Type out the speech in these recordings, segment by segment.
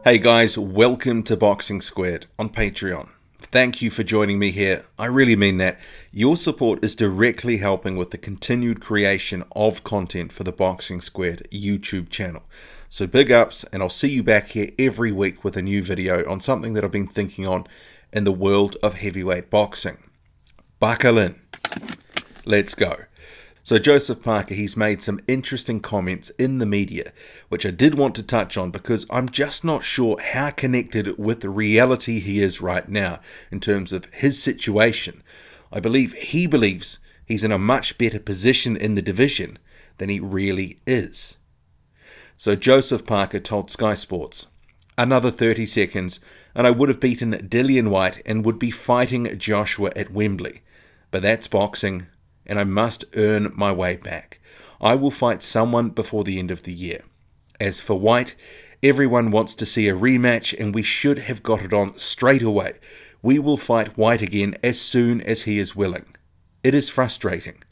Hey guys, welcome to Boxing Squared on Patreon. Thank you for joining me here. I really mean that. Your support is directly helping with the continued creation of content for the Boxing Squared YouTube channel. So big ups, and I'll see you back here every week with a new video on something that I've been thinking on in the world of heavyweight boxing. Buckle in. Let's go. So Joseph Parker, he's made some interesting comments in the media, which I did want to touch on because I'm just not sure how connected with the reality he is right now in terms of his situation. I believe he believes he's in a much better position in the division than he really is. So Joseph Parker told Sky Sports, "Another 30 seconds and I would have beaten Dillian Whyte and would be fighting Joshua at Wembley. But that's boxing, and I must earn my way back. I will fight someone before the end of the year. As for Whyte, everyone wants to see a rematch and we should have got it on straight away. We will fight Whyte again as soon as he is willing. It is frustrating.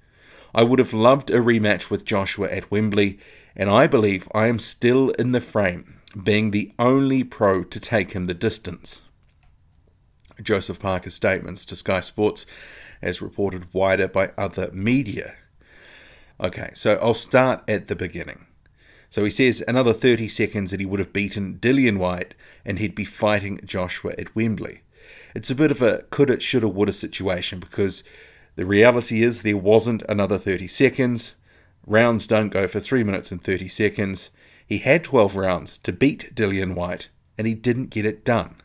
I would have loved a rematch with Joshua at Wembley, and I believe I am still in the frame, being the only pro to take him the distance." Joseph Parker's statements to Sky Sports, as reported wider by other media. Okay, so I'll start at the beginning. So he says another 30 seconds and he would have beaten Dillian Whyte and he'd be fighting Joshua at Wembley. It's a bit of a coulda, shoulda, woulda situation because the reality is there wasn't another 30 seconds. Rounds don't go for 3 minutes and 30 seconds. He had 12 rounds to beat Dillian Whyte and he didn't get it done.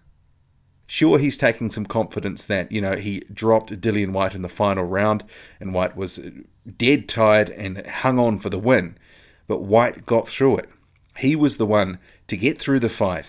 Sure, he's taking some confidence that, he dropped Dillian Whyte in the final round and Whyte was dead tired and hung on for the win. But Whyte got through it. He was the one to get through the fight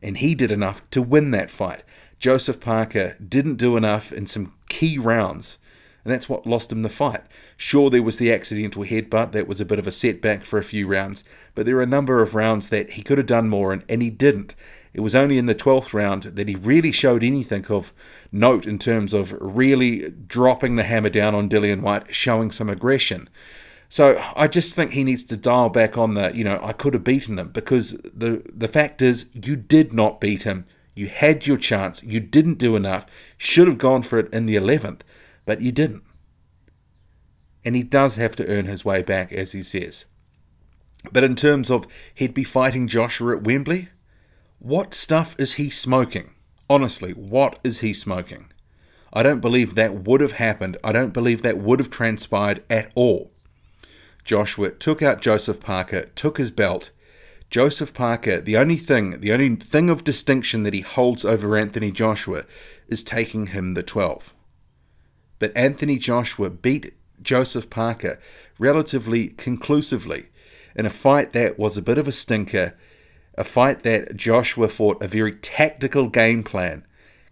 and he did enough to win that fight. Joseph Parker didn't do enough in some key rounds and that's what lost him the fight. Sure, there was the accidental headbutt that was a bit of a setback for a few rounds, but there were a number of rounds that he could have done more in and he didn't. It was only in the 12th round that he really showed anything of note in terms of really dropping the hammer down on Dillian Whyte, showing some aggression. So I just think he needs to dial back on the, I could have beaten him, because the fact is you did not beat him. You had your chance. You didn't do enough. Should have gone for it in the 11th, but you didn't. And he does have to earn his way back, as he says. But in terms of he'd be fighting Joshua at Wembley, what stuff is he smoking? Honestly, what is he smoking? I don't believe that would have happened. I don't believe that would have transpired at all. Joshua took out Joseph Parker, took his belt. Joseph Parker, the only thing of distinction that he holds over Anthony Joshua is taking him the 12. But Anthony Joshua beat Joseph Parker relatively conclusively in a fight that was a bit of a stinker. A fight that Joshua fought a very tactical game plan,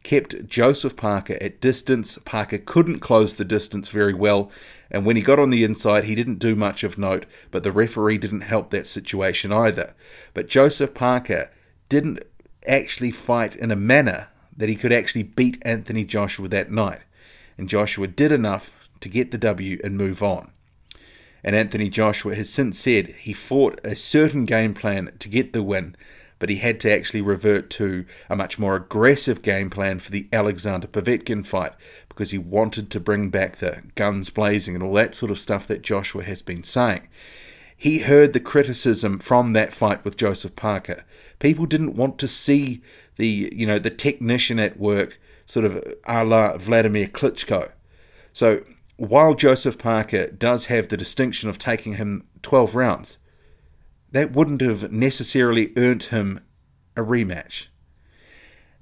kept Joseph Parker at distance. Parker couldn't close the distance very well, and when he got on the inside, he didn't do much of note, but the referee didn't help that situation either. But Joseph Parker didn't actually fight in a manner that he could actually beat Anthony Joshua that night, and Joshua did enough to get the W and move on. And Anthony Joshua has since said he fought a certain game plan to get the win, but he had to actually revert to a much more aggressive game plan for the Alexander Povetkin fight because he wanted to bring back the guns blazing and all that sort of stuff that Joshua has been saying. He heard the criticism from that fight with Joseph Parker. People didn't want to see the technician at work, sort of a la Vladimir Klitschko. So while Joseph Parker does have the distinction of taking him 12 rounds, that wouldn't have necessarily earned him a rematch.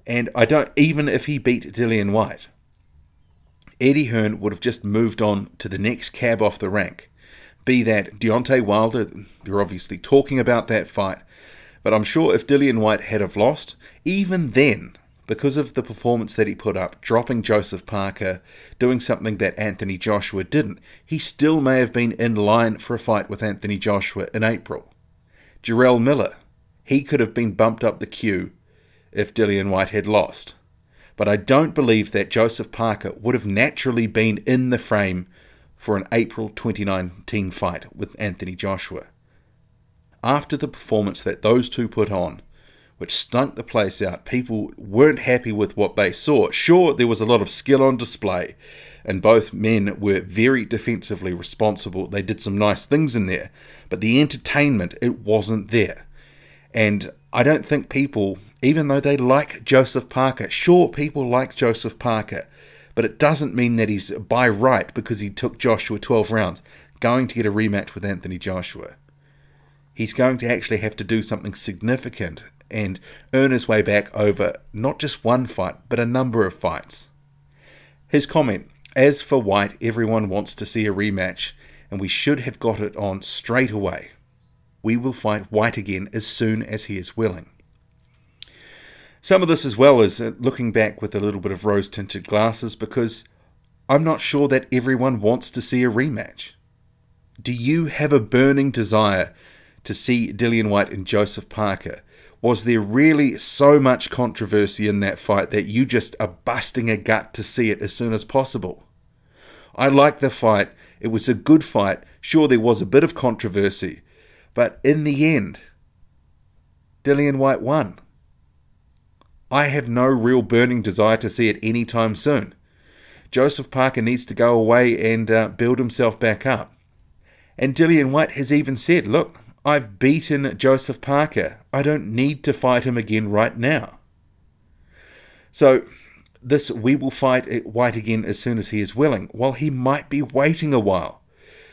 And even if he beat Dillian Whyte, Eddie Hearn would have just moved on to the next cab off the rank. Be that Deontay Wilder, they're obviously talking about that fight, but I'm sure if Dillian Whyte had have lost, even then, because of the performance that he put up, dropping Joseph Parker, doing something that Anthony Joshua didn't, he still may have been in line for a fight with Anthony Joshua in April. Jarrell Miller, he could have been bumped up the queue if Dillian Whyte had lost. But I don't believe that Joseph Parker would have naturally been in the frame for an April 2019 fight with Anthony Joshua. After the performance that those two put on, which stunk the place out. People weren't happy with what they saw. Sure, there was a lot of skill on display, and both men were very defensively responsible. They did some nice things in there, but the entertainment, it wasn't there. And I don't think people, even though they like Joseph Parker, sure, people like Joseph Parker, but it doesn't mean that he's by right, because he took Joshua 12 rounds, going to get a rematch with Anthony Joshua. He's going to actually have to do something significant and earn his way back over not just one fight, but a number of fights. His comment, as for Whyte, everyone wants to see a rematch, and we should have got it on straight away. We will fight Whyte again as soon as he is willing. Some of this as well is looking back with a little bit of rose-tinted glasses, because I'm not sure that everyone wants to see a rematch. Do you have a burning desire to see Dillian Whyte and Joseph Parker? Was there really so much controversy in that fight that you just are busting a gut to see it as soon as possible? I liked the fight. It was a good fight. Sure, there was a bit of controversy, but in the end, Dillian Whyte won. I have no real burning desire to see it anytime soon. Joseph Parker needs to go away and build himself back up. And Dillian Whyte has even said, look, I've beaten Joseph Parker. I don't need to fight him again right now. So this we will fight Whyte again as soon as he is willing. Well, he might be waiting a while.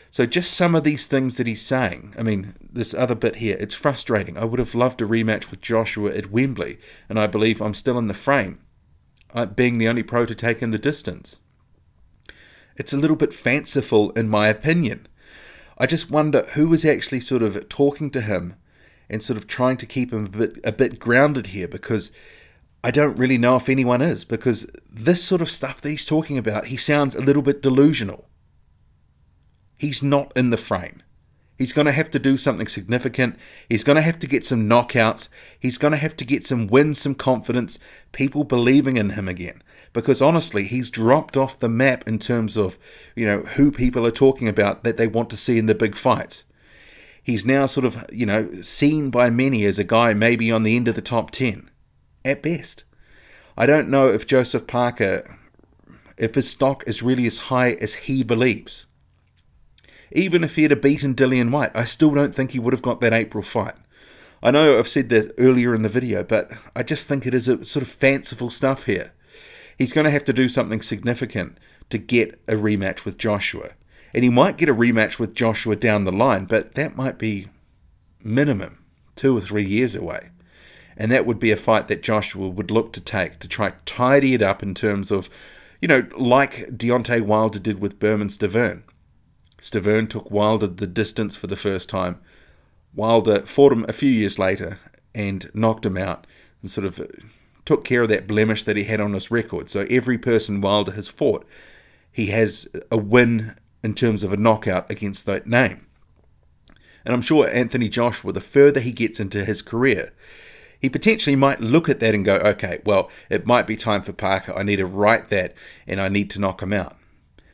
So just some of these things that he's saying. I mean, this other bit here, it's frustrating. I would have loved a rematch with Joshua at Wembley, and I believe I'm still in the frame, being the only pro to take in the distance. It's a little bit fanciful in my opinion. I just wonder who was actually sort of talking to him and sort of trying to keep him a bit grounded here, because I don't really know if anyone is, because this sort of stuff that he's talking about, he sounds a little bit delusional. He's not in the frame. He's going to have to do something significant. He's going to have to get some knockouts. He's going to have to get some wins, some confidence, people believing in him again. Because honestly, he's dropped off the map in terms of, who people are talking about that they want to see in the big fights. He's now sort of, seen by many as a guy maybe on the end of the top 10, at best. I don't know if Joseph Parker, if his stock is really as high as he believes. Even if he had beaten Dillian Whyte, I still don't think he would have got that April fight. I know I've said that earlier in the video, but I just think it is a sort of fanciful stuff here. He's going to have to do something significant to get a rematch with Joshua. And he might get a rematch with Joshua down the line, but that might be minimum 2 or 3 years away. And that would be a fight that Joshua would look to take to try to tidy it up in terms of, like Deontay Wilder did with Berman Stiverne. Stiverne took Wilder the distance for the first time. Wilder fought him a few years later and knocked him out and sort of took care of that blemish that he had on his record. So every person Wilder has fought, he has a win in terms of a knockout against that name. And I'm sure Anthony Joshua, the further he gets into his career, he potentially might look at that and go, okay, well, it might be time for Parker. I need to write that and I need to knock him out.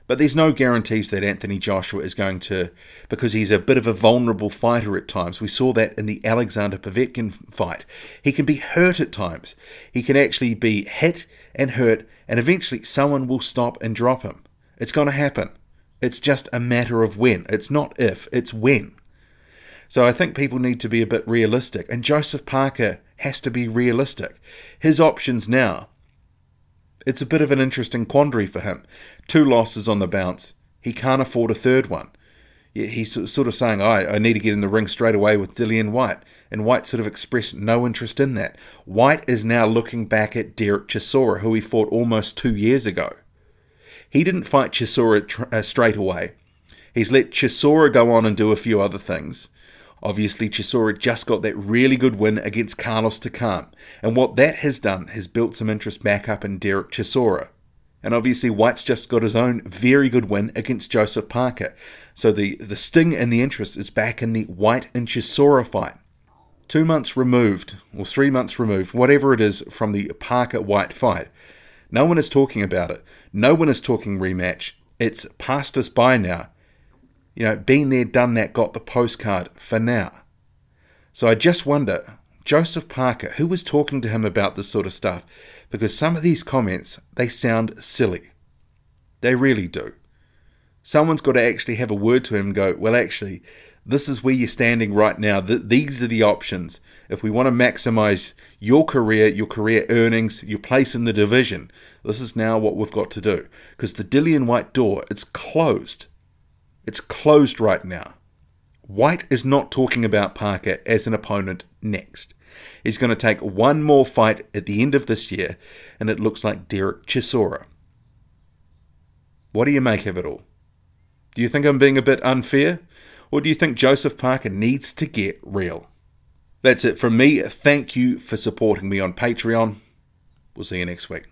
But there's no guarantees that Anthony Joshua is going to, because he's a bit of a vulnerable fighter at times. We saw that in the Alexander Povetkin fight. He can be hurt at times. He can actually be hit and hurt, and eventually someone will stop and drop him. It's going to happen. It's just a matter of when. It's not if, it's when. So I think people need to be a bit realistic, and Joseph Parker has to be realistic. His options now, it's a bit of an interesting quandary for him. 2 losses on the bounce. He can't afford a third one. Yet he's sort of saying, I need to get in the ring straight away with Dillian Whyte. And Whyte sort of expressed no interest in that. Whyte is now looking back at Derek Chisora, who he fought almost 2 years ago. He didn't fight Chisora straight away. He's let Chisora go on and do a few other things. Obviously, Chisora just got that really good win against Carlos Takam. And what that has done has built some interest back up in Derek Chisora. And obviously, Whyte's just got his own very good win against Joseph Parker. So the sting and the interest is back in the Whyte and Chisora fight. 2 months removed, or 3 months removed, whatever it is from the Parker-Whyte fight. No one is talking about it. No one is talking rematch. It's passed us by now. Been there, done that, got the postcard for now. So I just wonder, Joseph Parker, who was talking to him about this sort of stuff, because some of these comments, they sound silly. They really do. Someone's got to actually have a word to him and go, well, actually, this is where you're standing right now. These are the options. If we want to maximize your career earnings, your place in the division, this is now what we've got to do. Because the Dillian Whyte door, it's closed. It's closed right now. Whyte is not talking about Parker as an opponent next. He's going to take one more fight at the end of this year, and it looks like Derek Chisora. What do you make of it all? Do you think I'm being a bit unfair? Or do you think Joseph Parker needs to get real? That's it from me. Thank you for supporting me on Patreon. We'll see you next week.